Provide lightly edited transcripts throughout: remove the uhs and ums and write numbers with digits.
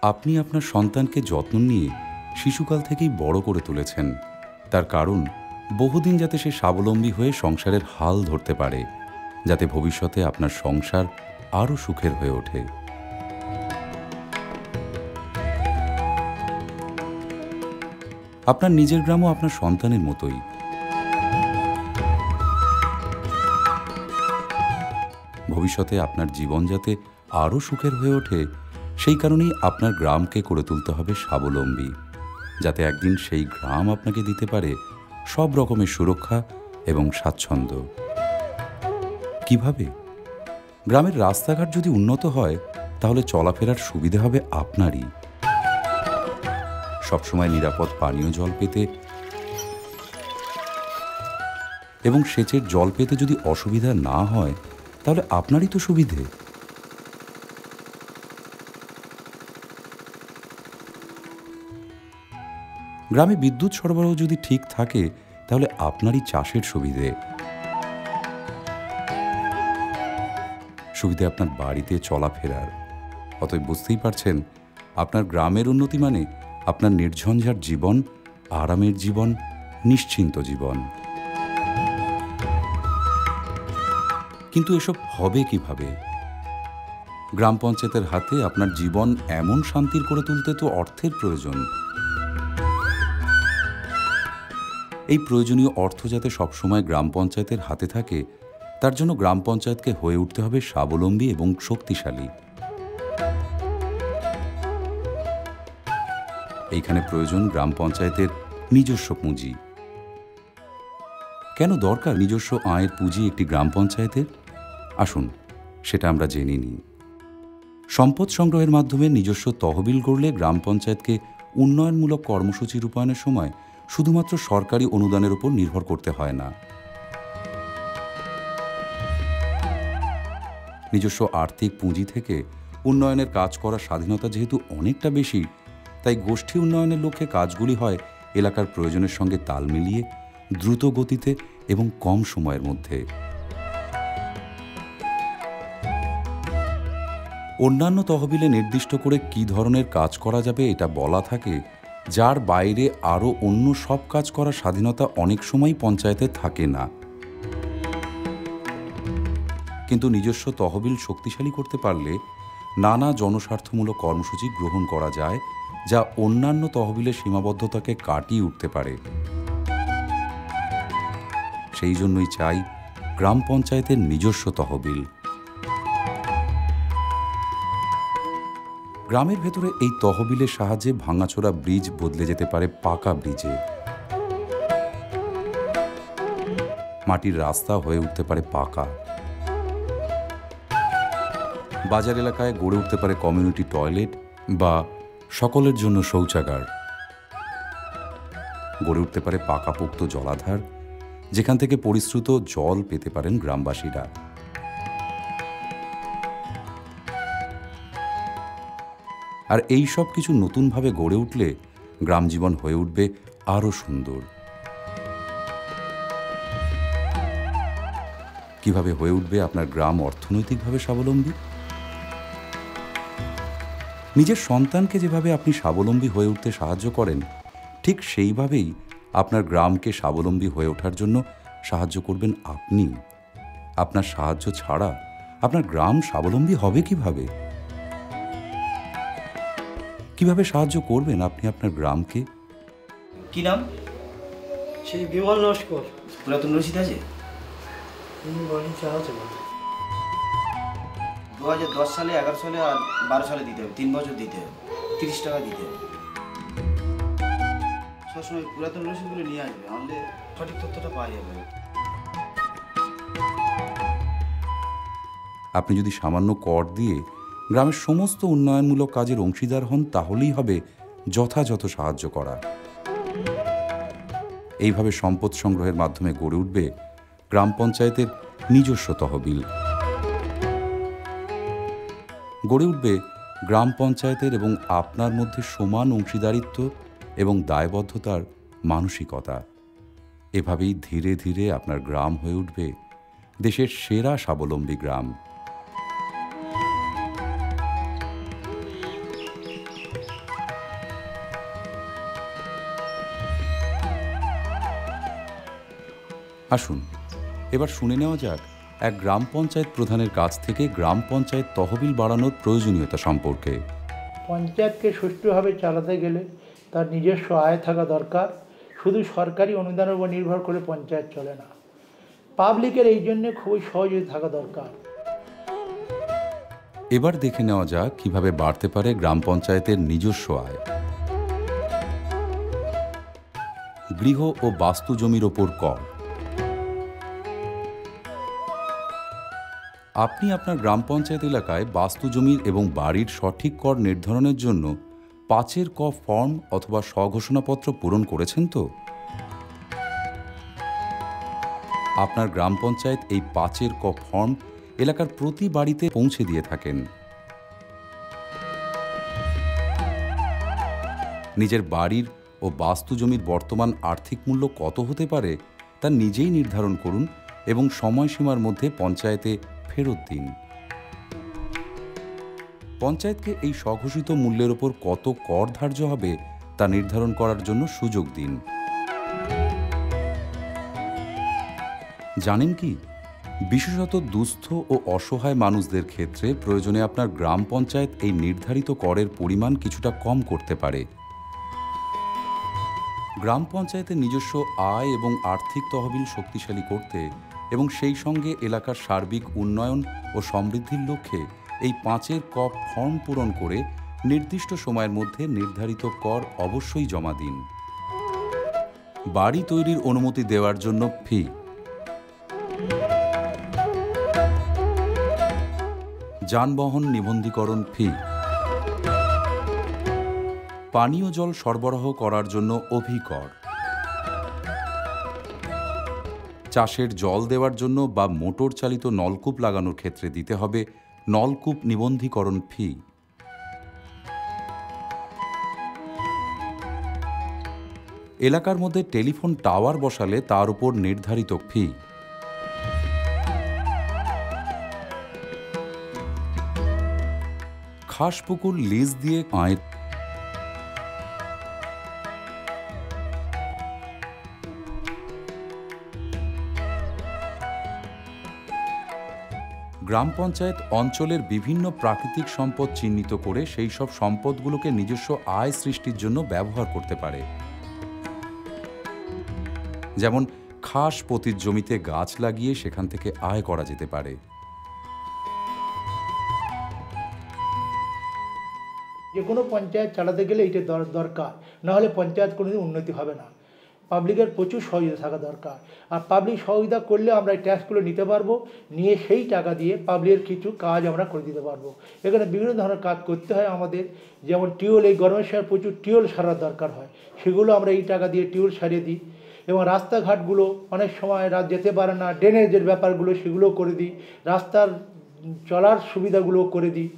আপনি আপনার সন্তানকে যত্ন নিয়ে শিশুকাল থেকেই বড় করে তুলেছেন। তার কারণ বহুদিন যাতে সে স্বাবলম্বী হয়ে সংসারের হাল ধরতে পারে, যাতে ভবিষ্যতে আপনার সংসার আরও সুখের হয়ে ওঠে। আপনার নিজের গ্রামও আপনার সন্তানের মতোই। ভবিষ্যতে আপনার জীবন যাতে আরও সুখের হয়ে ওঠে, সেই কারণেই আপনার গ্রামকে করে তুলতে হবে স্বাবলম্বী, যাতে একদিন সেই গ্রাম আপনাকে দিতে পারে সব রকমের সুরক্ষা এবং স্বাচ্ছন্দ্য। কিভাবে? গ্রামের রাস্তাঘাট যদি উন্নত হয়, তাহলে চলাফেরার সুবিধা হবে আপনারই। সবসময় নিরাপদ পানীয় জল পেতে এবং সেচের জল পেতে যদি অসুবিধা না হয়, তাহলে আপনারই তো সুবিধে। গ্রামে বিদ্যুৎ সরবরাহ যদি ঠিক থাকে, তাহলে আপনারই চাষের সুবিধে। সুবিধে আপনার বাড়িতে চলাফেরার। অতএব বুঝতেই পারছেন, আপনার গ্রামের উন্নতি মানে আপনার নির্ঝঞ্ঝাট জীবন, আরামের জীবন, নিশ্চিন্ত জীবন। কিন্তু এসব হবে কিভাবে? গ্রাম পঞ্চায়েতের হাতে আপনার জীবন এমন শান্তির করে তুলতে তো অর্থের প্রয়োজন। এই প্রয়োজনীয় অর্থ যাতে সবসময় গ্রাম পঞ্চায়েতের হাতে থাকে, তার জন্য গ্রাম পঞ্চায়েতকে হয়ে উঠতে হবে স্বাবলম্বী এবং শক্তিশালী। এইখানে প্রয়োজন গ্রাম পঞ্চায়েতের নিজস্ব পুঁজি। কেন দরকার নিজস্ব আয়ের পুঁজি একটি গ্রাম পঞ্চায়েতের? আসুন সেটা আমরা জেনে নিই। সম্পদ সংগ্রহের মাধ্যমে নিজস্ব তহবিল গড়লে গ্রাম পঞ্চায়েতকে উন্নয়নমূলক কর্মসূচি রূপায়ণের সময় শুধুমাত্র সরকারি অনুদানের উপর নির্ভর করতে হয় না। নিজস্ব আর্থিক পুঁজি থেকে উন্নয়নের কাজ করার স্বাধীনতা যেহেতু অনেকটা বেশি, তাই গোষ্ঠী উন্নয়নের লক্ষ্যে কাজগুলি হয় এলাকার প্রয়োজনের সঙ্গে তাল মিলিয়ে, দ্রুত গতিতে এবং কম সময়ের মধ্যে। অন্যান্য তহবিলে নির্দিষ্ট করে কী ধরনের কাজ করা যাবে এটা বলা থাকে, যার বাইরে আরও অন্য সব কাজ করার স্বাধীনতা অনেক সময় পঞ্চায়েতে থাকে না। কিন্তু নিজস্ব তহবিল শক্তিশালী করতে পারলে নানা জনস্বার্থমূলক কর্মসূচি গ্রহণ করা যায়, যা অন্যান্য তহবিলের সীমাবদ্ধতাকে কাটিয়ে উঠতে পারে। সেই জন্যই চাই গ্রাম পঞ্চায়েতের নিজস্ব তহবিল। গ্রামের ভেতরে এই তহবিলের সাহায্যে ভাঙাচোরা ব্রিজ বদলে যেতে পারে পাকা ব্রিজে, মাটির রাস্তা হয়ে উঠতে পারে পাকা, বাজার এলাকায় গড়ে উঠতে পারে কমিউনিটি টয়লেট বা সকলের জন্য শৌচাগার, গড়ে উঠতে পারে পাকাপোক্ত জলাধার, যেখান থেকে পরিশ্রুত জল পেতে পারেন গ্রামবাসীরা। আর এই সব কিছু নতুনভাবে গড়ে উঠলে গ্রাম জীবন হয়ে উঠবে আরও সুন্দর। কিভাবে হয়ে উঠবে আপনার গ্রাম অর্থনৈতিকভাবে স্বাবলম্বী? নিজের সন্তানকে যেভাবে আপনি স্বাবলম্বী হয়ে উঠতে সাহায্য করেন, ঠিক সেইভাবেই আপনার গ্রামকে স্বাবলম্বী হয়ে ওঠার জন্য সাহায্য করবেন আপনি। আপনার সাহায্য ছাড়া আপনার গ্রাম স্বাবলম্বী হবে কিভাবে? কিভাবে সাহায্য করবেন আপনি আপনার গ্রামকে? কি নাম? সেই বিমল নস্কর। পুরাতন রসিদ আছে? 2010 সালে, 11 সালে আর 12 সালে দিতে হবে, 3 বছর দিতে হবে, 30 টাকা দিতে হবে। সবসময় পুরাতন রসিদগুলো নিয়ে আসবে, আমাদের সঠিক তথ্যটা পাওয়া যাবে। আপনি যদি সামান্য কর দিয়ে গ্রামের সমস্ত উন্নয়নমূলক কাজের অংশীদার হন, তাহলেই হবে যথাযথ সাহায্য করা। এইভাবে সম্পদ সংগ্রহের মাধ্যমে গড়ে উঠবে গ্রাম পঞ্চায়েতের নিজস্ব তহবিল। গড়ে উঠবে গ্রাম পঞ্চায়েতের এবং আপনার মধ্যে সমান অংশীদারিত্ব এবং দায়বদ্ধতার মানসিকতা। এভাবেই ধীরে ধীরে আপনার গ্রাম হয়ে উঠবে দেশের সেরা স্বাবলম্বী গ্রাম। আসুন এবার শুনে নেওয়া যাক এক গ্রাম পঞ্চায়েত প্রধানের কাছ থেকে গ্রাম পঞ্চায়েত তহবিল বাড়ানোর প্রয়োজনীয়তা সম্পর্কে। পঞ্চায়েতকে সুষ্ঠুভাবে চালাতে গেলে তার নিজস্ব আয় থাকা দরকার। শুধু সরকারি অনুদানের উপর নির্ভর করে পঞ্চায়েত চলে না, পাবলিকের এই জন্য খুবই সহযোগিতা থাকা দরকার। এবার দেখে নেওয়া যাক কিভাবে বাড়তে পারে গ্রাম পঞ্চায়েতের নিজস্ব আয়। গৃহ ও বাস্তু জমির ওপর কর। আপনি আপনার গ্রাম পঞ্চায়েত এলাকায় বাস্তু জমির এবং বাড়ির সঠিক কর নির্ধারণের জন্য ৫-এর ক ফর্ম অথবা স্বঘোষণাপত্র পূরণ করেছেন তো? আপনার গ্রাম পঞ্চায়েত এই ৫-এর ক ফর্ম এলাকার প্রতি বাড়িতে পৌঁছে দিয়ে থাকেন। নিজের বাড়ির ও বাস্তু জমির বর্তমান আর্থিক মূল্য কত হতে পারে তা নিজেই নির্ধারণ করুন এবং সময়সীমার মধ্যে পঞ্চায়েতে ফেরত দিন। পঞ্চায়েতকে এই স্বঘোষিত মূল্যের ওপর কত কর ধার্য হবে তা নির্ধারণ করার জন্য সুযোগ দিন। জানেন কি, বিশেষত দুস্থ ও অসহায় মানুষদের ক্ষেত্রে প্রয়োজনে আপনার গ্রাম পঞ্চায়েত এই নির্ধারিত করের পরিমাণ কিছুটা কম করতে পারে। গ্রাম পঞ্চায়েতের নিজস্ব আয় এবং আর্থিক তহবিল শক্তিশালী করতে এবং সেই সঙ্গে এলাকার সার্বিক উন্নয়ন ও সমৃদ্ধির লক্ষ্যে এই ৫-এর ক ফর্ম পূরণ করে নির্দিষ্ট সময়ের মধ্যে নির্ধারিত কর অবশ্যই জমা দিন। বাড়ি তৈরির অনুমতি দেওয়ার জন্য ফি, যানবাহন নিবন্ধীকরণ ফি, পানীয় জল সরবরাহ করার জন্য অভিকর, চাষের জল দেওয়ার জন্য বা মোটর চালিত নলকূপ লাগানোর ক্ষেত্রে দিতে হবে নলকূপ নিবন্ধীকরণ ফি। এলাকার মধ্যে টেলিফোন টাওয়ার বসালে তার উপর নির্ধারিত ফি। খাস পুকুর লিজ দিয়ে আয়। গ্রাম পঞ্চায়েত অঞ্চলের বিভিন্ন প্রাকৃতিক সম্পদ চিহ্নিত করে সেই সব সম্পদগুলোকে নিজস্ব আয় সৃষ্টির জন্য ব্যবহার করতে পারে। যেমন খাস পতির জমিতে গাছ লাগিয়ে সেখান থেকে আয় করা যেতে পারে। যে কোনো পঞ্চায়েত চালাতে গেলে এইটা দরকার, নাহলে পঞ্চায়েত কোনোদিন উন্নতি হবে না। পাবলিকের প্রচুর সহযোগিতা থাকা দরকার, আর পাবলিক সহযোগিতা করলে আমরা এই ট্যাক্সগুলো নিতে পারবো, নিয়ে সেই টাকা দিয়ে পাবলিকের কিছু কাজ আমরা করে দিতে পারবো। এখানে বিভিন্ন ধরনের কাজ করতে হয় আমাদের, যেমন টিউবওয়েল, এই গরমের সময় প্রচুর টিউবওয়েল সারার দরকার হয়, সেগুলো আমরা এই টাকা দিয়ে টিউবওয়েল সারিয়ে দিই। এবং রাস্তাঘাটগুলো অনেক সময় রাত যেতে পারে না, ড্রেনেজের ব্যাপারগুলো সেগুলো করে দিই, রাস্তার চলার সুবিধাগুলো করে দিই।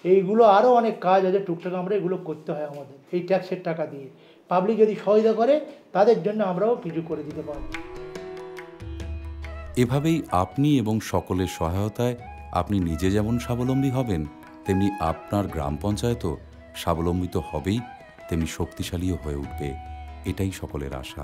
এইগুলো আরও অনেক কাজ আছে টুকটাক, আমরা এগুলো করতে হয় আমাদের এই ট্যাক্সের টাকা দিয়ে। পাবলিক যদি সহায়তা করে তাদের জন্য আমরাও কিছু করে দিতে পারব। এভাবেই আপনি এবং সকলের সহায়তায় আপনি নিজে যেমন স্বাবলম্বী হবেন, তেমনি আপনার গ্রাম পঞ্চায়েতও স্বাবলম্বিত হবেই, তেমনি শক্তিশালীও হয়ে উঠবে। এটাই সকলের আশা।